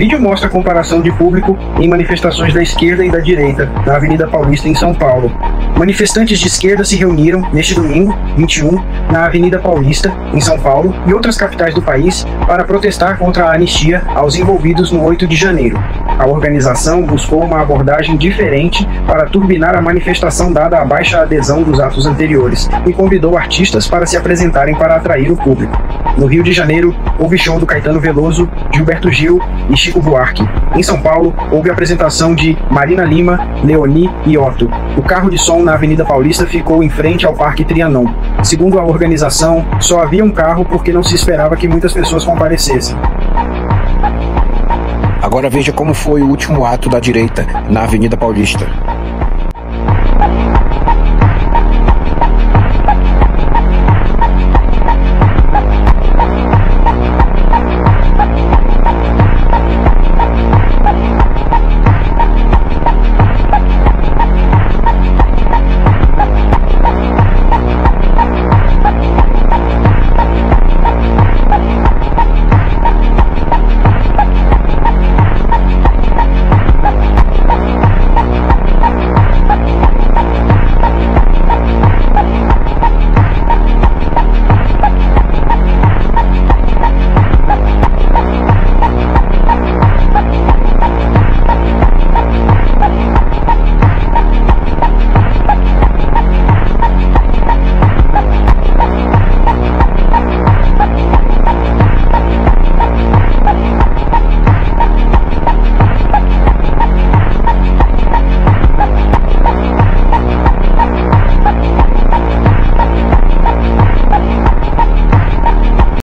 Vídeo mostra a comparação de público em manifestações da esquerda e da direita na Avenida Paulista, em São Paulo. Manifestantes de esquerda se reuniram neste domingo, 21, na Avenida Paulista, em São Paulo, e outras capitais do país para protestar contra a anistia aos envolvidos no 8 de janeiro. A organização buscou uma abordagem diferente para turbinar a manifestação dada a baixa adesão dos atos anteriores e convidou artistas para se apresentarem para atrair o público. No Rio de Janeiro, houve show do Caetano Veloso, Gilberto Gil e Chico Buarque. Em São Paulo, houve apresentação de Marina Lima, Leoni e Otto. O carro de som na Avenida Paulista ficou em frente ao Parque Trianon. Segundo a organização, só havia um carro porque não se esperava que muitas pessoas comparecessem. Agora veja como foi o último ato da direita na Avenida Paulista.